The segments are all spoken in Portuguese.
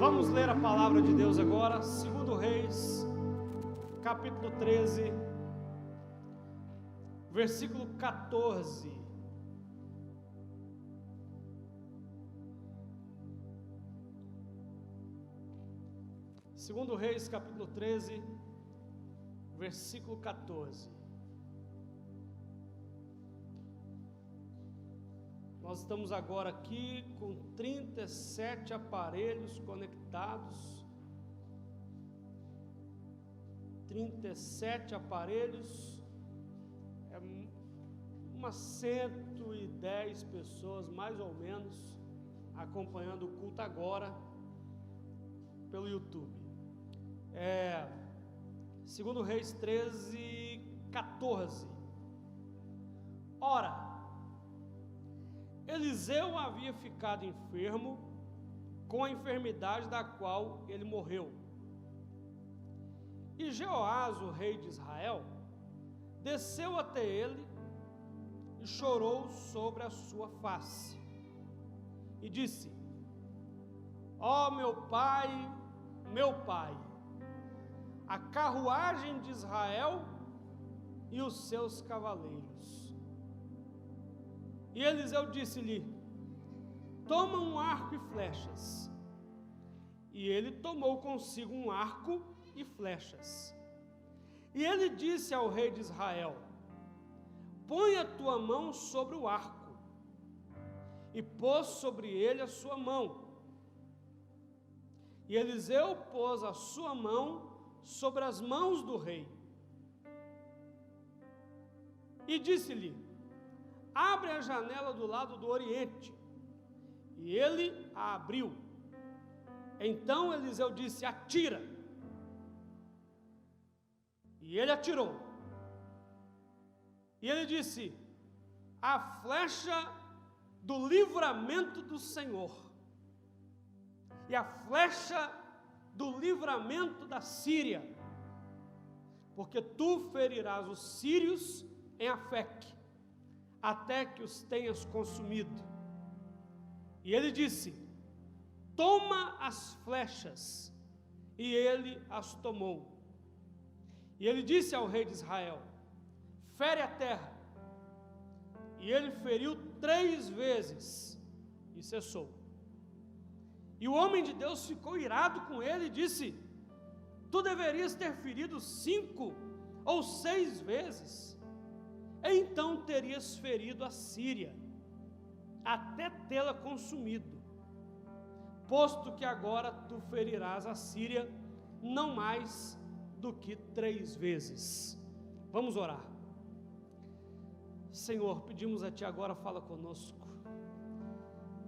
Vamos ler a palavra de Deus agora, 2 Reis, capítulo 13, versículo 14. Segundo Reis, capítulo 13, versículo 14. Nós estamos agora aqui com 37 aparelhos conectados. 37 aparelhos, umas 110 pessoas, mais ou menos, acompanhando o culto agora pelo YouTube. 2 Reis 13, 14. Ora, Eliseu havia ficado enfermo com a enfermidade da qual ele morreu. E Jeoás, o rei de Israel, desceu até ele e chorou sobre a sua face. E disse: ó meu pai, a carruagem de Israel e os seus cavaleiros. E Eliseu disse-lhe: toma um arco e flechas. E ele tomou consigo um arco e flechas. E ele disse ao rei de Israel: põe a tua mão sobre o arco. E pôs sobre ele a sua mão. E Eliseu pôs a sua mão sobre as mãos do rei. E disse-lhe: abre a janela do lado do oriente. E ele a abriu. Então Eliseu disse: atira. E ele atirou. E ele disse: a flecha do livramento do Senhor, e a flecha do livramento da Síria, porque tu ferirás os sírios em Afeque, até que os tenhas consumido. E ele disse: toma as flechas. E ele as tomou. E ele disse ao rei de Israel: fere a terra. E ele feriu 3 vezes e cessou. E o homem de Deus ficou irado com ele e disse: tu deverias ter ferido 5 ou 6 vezes. Então terias ferido a Síria, até tê-la consumido, posto que agora tu ferirás a Síria, não mais do que 3 vezes. Vamos orar. Senhor, pedimos a Ti agora, fala conosco.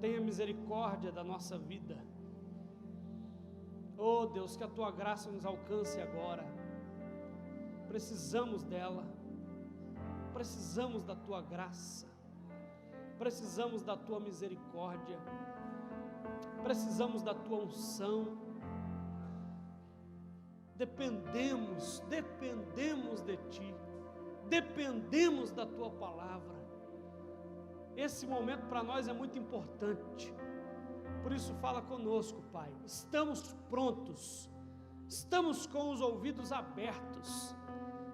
Tenha misericórdia da nossa vida. Oh Deus, que a Tua graça nos alcance agora. Precisamos dela. Precisamos da Tua graça, precisamos da Tua misericórdia, precisamos da Tua unção. Dependemos de Ti, dependemos da Tua palavra. Esse momento para nós é muito importante, por isso fala conosco, Pai. Estamos prontos, estamos com os ouvidos abertos,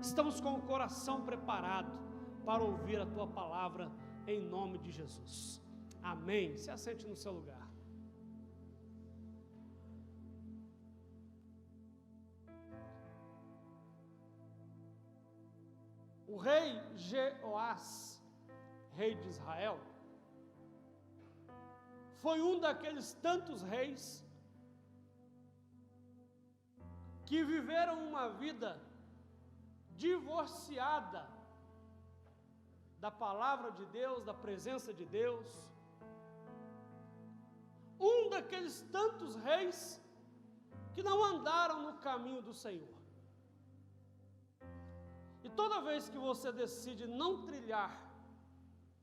estamos com o coração preparado para ouvir a Tua palavra, em nome de Jesus. Amém. Se assente no seu lugar. O rei Jeoás, rei de Israel, foi um daqueles tantos reis que viveram uma vida divorciada da palavra de Deus, da presença de Deus. Um daqueles tantos reis que não andaram no caminho do Senhor. E toda vez que você decide não trilhar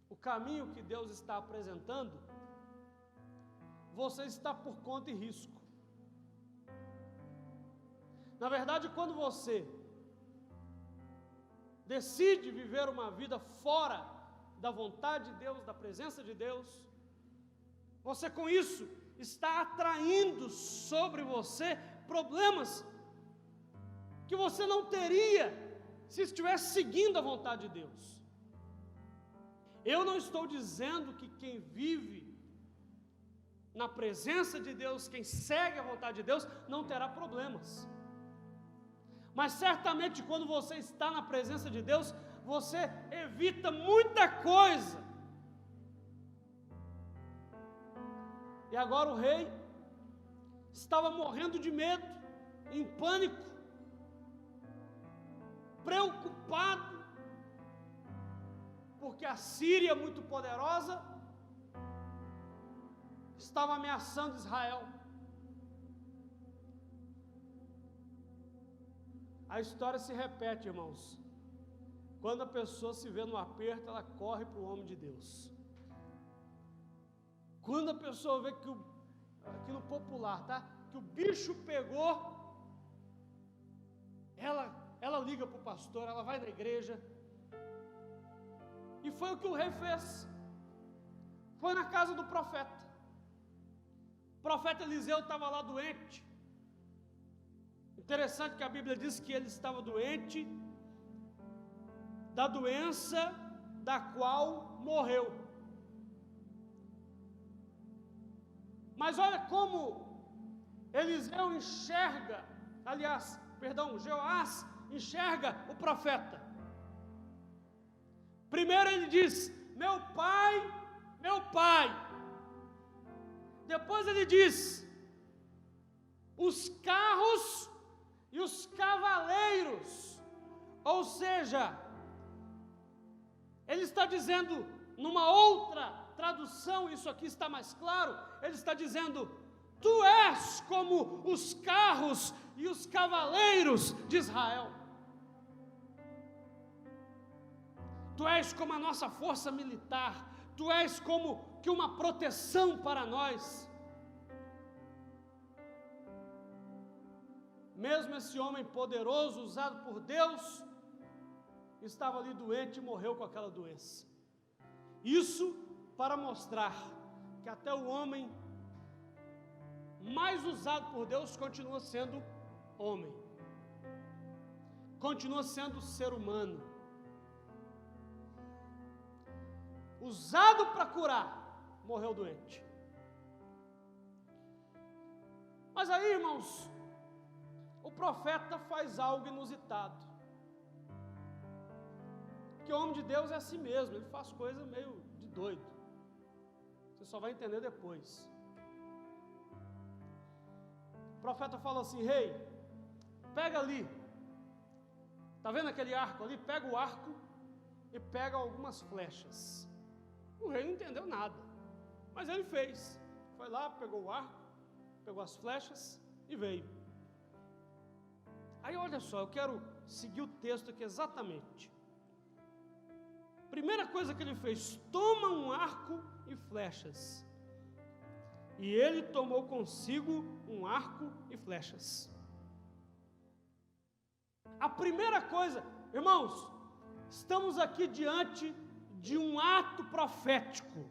o caminho que Deus está apresentando, você está por conta e risco. Na verdade, quando você decide viver uma vida fora da vontade de Deus, da presença de Deus, você com isso está atraindo sobre você problemas que você não teria se estivesse seguindo a vontade de Deus. Eu não estou dizendo que quem vive na presença de Deus, quem segue a vontade de Deus, não terá problemas. Mas certamente quando você está na presença de Deus, você evita muita coisa. E agora o rei estava morrendo de medo, em pânico, preocupado, porque a Síria, muito poderosa, estava ameaçando Israel. A história se repete, irmãos. Quando a pessoa se vê no aperto, ela corre para o homem de Deus. Quando a pessoa vê que aqui no popular, tá? Que o bicho pegou, ela liga para o pastor, ela vai na igreja. E foi o que o rei fez. Foi na casa do profeta. O profeta Eliseu estava lá doente. Interessante que a Bíblia diz que ele estava doente da doença da qual morreu. Mas olha como Eliseu enxerga, Jeoás enxerga o profeta. Primeiro ele diz: meu pai. Depois ele diz: os carros e os cavaleiros. Ou seja, ele está dizendo, numa outra tradução, isso aqui está mais claro, ele está dizendo: tu és como os carros e os cavaleiros de Israel. Tu és como a nossa força militar, tu és como que uma proteção para nós. Mesmo esse homem poderoso, usado por Deus, estava ali doente e morreu com aquela doença. Isso para mostrar que até o homem mais usado por Deus continua sendo homem, continua sendo ser humano, usado para curar, morreu doente. Mas aí, irmãos, o profeta faz algo inusitado. Porque o homem de Deus é assim mesmo, ele faz coisa meio de doido. Você só vai entender depois. O profeta fala assim: rei, pega ali, está vendo aquele arco ali? Pega o arco e pega algumas flechas. O rei não entendeu nada, mas ele fez. Foi lá, pegou o arco, pegou as flechas e veio. Aí olha só, eu quero seguir o texto aqui exatamente. Primeira coisa que ele fez: toma um arco e flechas. E ele tomou consigo um arco e flechas. A primeira coisa, irmãos, estamos aqui diante de um ato profético.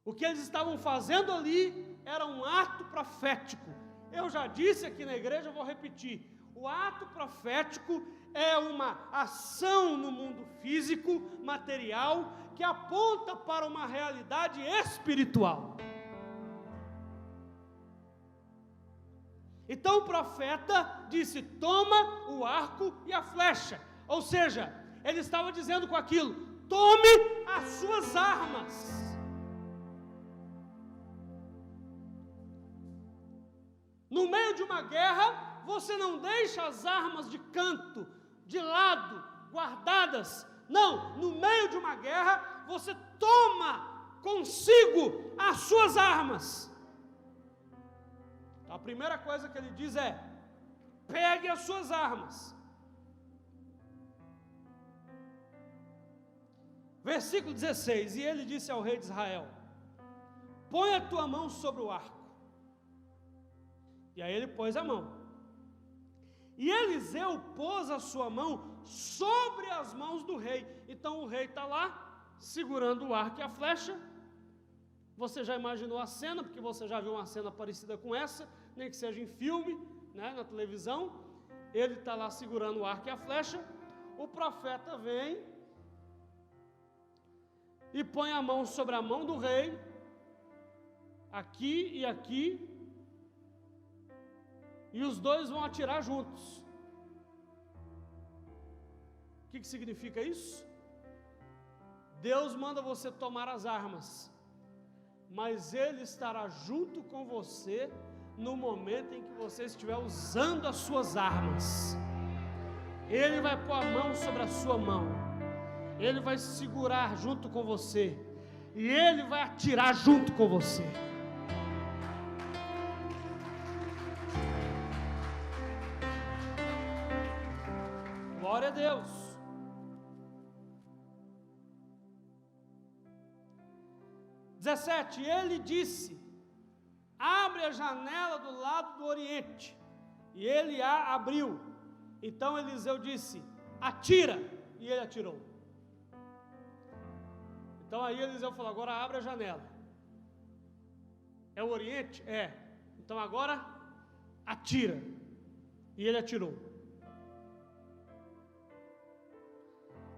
O que eles estavam fazendo ali era um ato profético. Eu já disse aqui na igreja, eu vou repetir. O ato profético é uma ação no mundo físico, material, que aponta para uma realidade espiritual. Então o profeta disse: toma o arco e a flecha. Ou seja, ele estava dizendo com aquilo: tome as suas armas. No meio de uma guerra, você não deixa as armas de canto, de lado, guardadas. Não, no meio de uma guerra, você toma consigo as suas armas. Então, a primeira coisa que ele diz é: pegue as suas armas. Versículo 16: e ele disse ao rei de Israel: põe a tua mão sobre o arco. E aí ele pôs a mão. E Eliseu pôs a sua mão sobre as mãos do rei. Então o rei está lá, segurando o arco e a flecha. Você já imaginou a cena, porque você já viu uma cena parecida com essa, nem que seja em filme, né, na televisão. Ele está lá segurando o arco e a flecha, o profeta vem e põe a mão sobre a mão do rei, aqui e aqui, e os dois vão atirar juntos. O que significa isso? Deus manda você tomar as armas, mas Ele estará junto com você no momento em que você estiver usando as suas armas. Ele vai pôr a mão sobre a sua mão, Ele vai segurar junto com você, e Ele vai atirar junto com você. Glória a Deus. Ele disse: abre a janela do lado do oriente. E ele a abriu. Então Eliseu disse: atira. E ele atirou. Então aí Eliseu falou: agora abre a janela. É o oriente? É. Então agora atira. E ele atirou.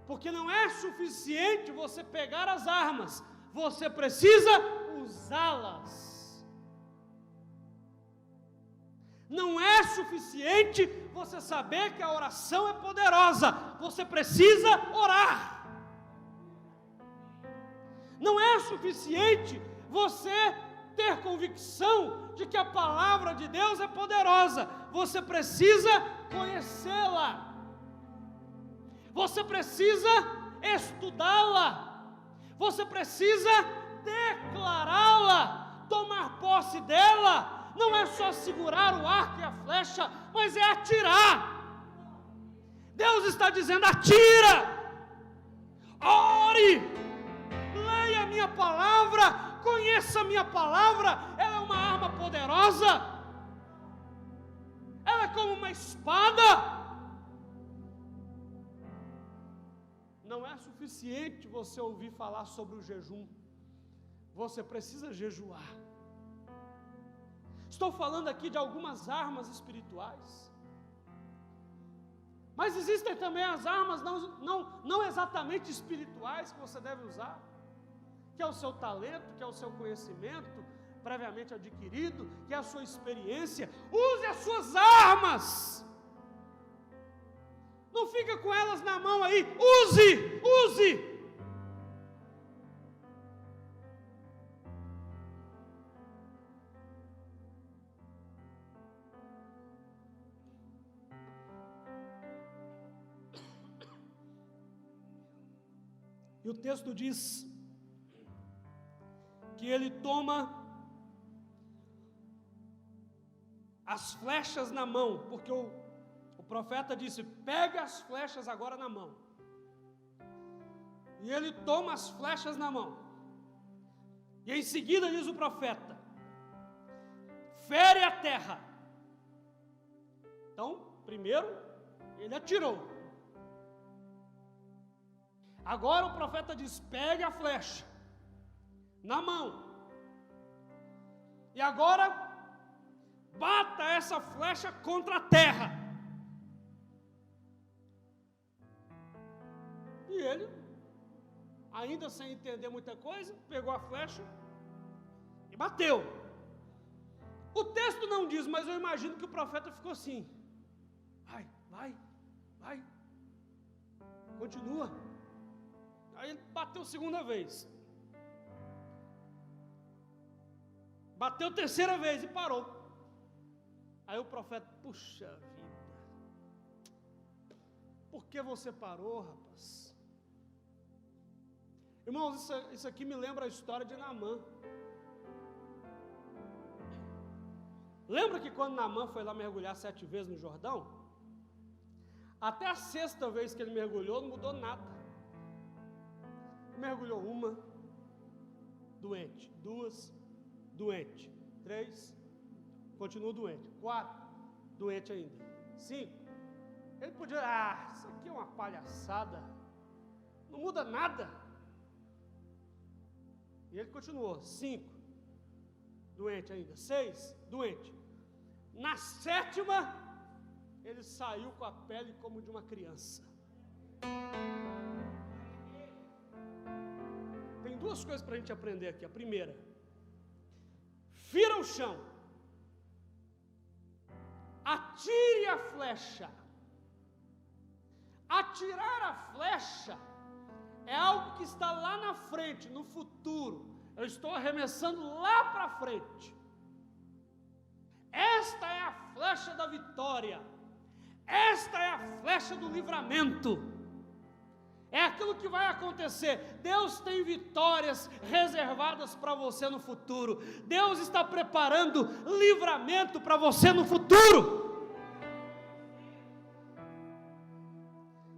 Porque não é suficiente você pegar as armas, você precisa usá-las. Não é suficiente você saber que a oração é poderosa, você precisa orar. Não é suficiente você ter convicção de que a palavra de Deus é poderosa, você precisa conhecê-la. Você precisa estudá-la, você precisa declará-la, tomar posse dela. Não é só segurar o arco e a flecha, mas é atirar. Deus está dizendo: atira, ore, leia a minha palavra, conheça a minha palavra. Ela é uma arma poderosa, ela é como uma espada. Não é suficiente você ouvir falar sobre o jejum, você precisa jejuar. Estou falando aqui de algumas armas espirituais, mas existem também as armas não exatamente espirituais que você deve usar, que é o seu talento, que é o seu conhecimento previamente adquirido, que é a sua experiência. Use as suas armas. Não fica com elas na mão aí. Use. E o texto diz que ele toma as flechas na mão, porque o profeta disse: pega as flechas agora na mão. E ele toma as flechas na mão. E em seguida diz o profeta: fere a terra. Então, primeiro, ele atirou. Agora o profeta diz: pegue a flecha na mão. E agora, bata essa flecha contra a terra. E ele, ainda sem entender muita coisa, pegou a flecha e bateu. O texto não diz, mas eu imagino que o profeta ficou assim: vai, continua. Aí ele bateu segunda vez, bateu terceira vez e parou. Aí o profeta: puxa vida, por que você parou, rapaz? Irmãos, isso aqui me lembra a história de Naamã. Lembra que quando Naamã foi lá mergulhar 7 vezes no Jordão? Até a 6ª vez que ele mergulhou, não mudou nada. Mergulhou 1, doente. 2, doente. 3, continua doente. 4, doente ainda. 5, ele podia: isso aqui é uma palhaçada, não muda nada. E ele continuou. 5, doente ainda. 6, doente. Na 7ª, ele saiu com a pele como de uma criança. Tem 2 coisas para a gente aprender aqui. A primeira, fira o chão, atire a flecha. Atirar a flecha é algo que está lá na frente, no futuro. Eu estou arremessando lá para frente. Esta é a flecha da vitória. Esta é a flecha do livramento. É aquilo que vai acontecer. Deus tem vitórias reservadas para você no futuro. Deus está preparando livramento para você no futuro.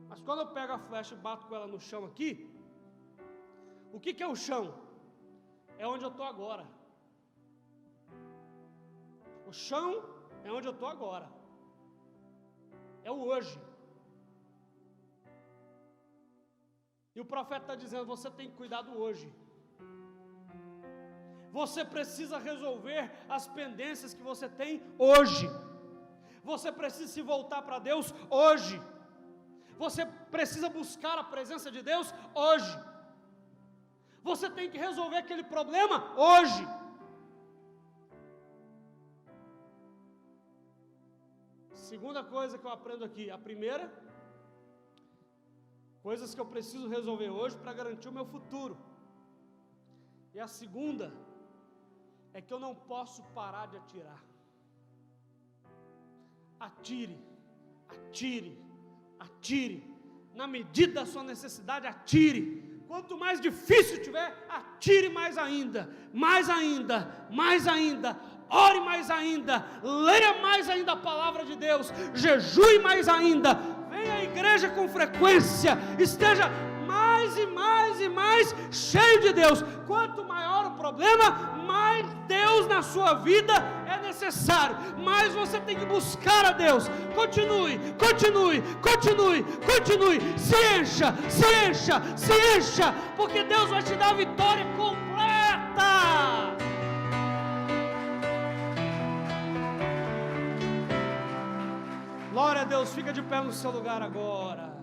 Mas quando eu pego a flecha e bato com ela no chão aqui, o que é o chão? É onde eu estou agora. O chão é onde eu estou agora. É o hoje. E o profeta está dizendo, você tem que cuidar do hoje. Você precisa resolver as pendências que você tem hoje. Você precisa se voltar para Deus hoje. Você precisa buscar a presença de Deus hoje. Você tem que resolver aquele problema hoje. Segunda coisa que eu aprendo aqui. A primeira, coisas que eu preciso resolver hoje para garantir o meu futuro. E a segunda é que eu não posso parar de atirar. Atire, atire, atire. Na medida da sua necessidade, atire. Quanto mais difícil tiver, atire mais ainda, mais ainda, mais ainda. Ore mais ainda, leia mais ainda a palavra de Deus, jejue mais ainda, venha à igreja com frequência, esteja mais e mais e mais cheio de Deus. Quanto maior o problema, mais Deus na sua vida é necessário, mais você tem que buscar a Deus. Continue, continue, continue, continue, se encha, se encha, se encha, porque Deus vai te dar a vitória completa. Glória a Deus, fica de pé no seu lugar agora.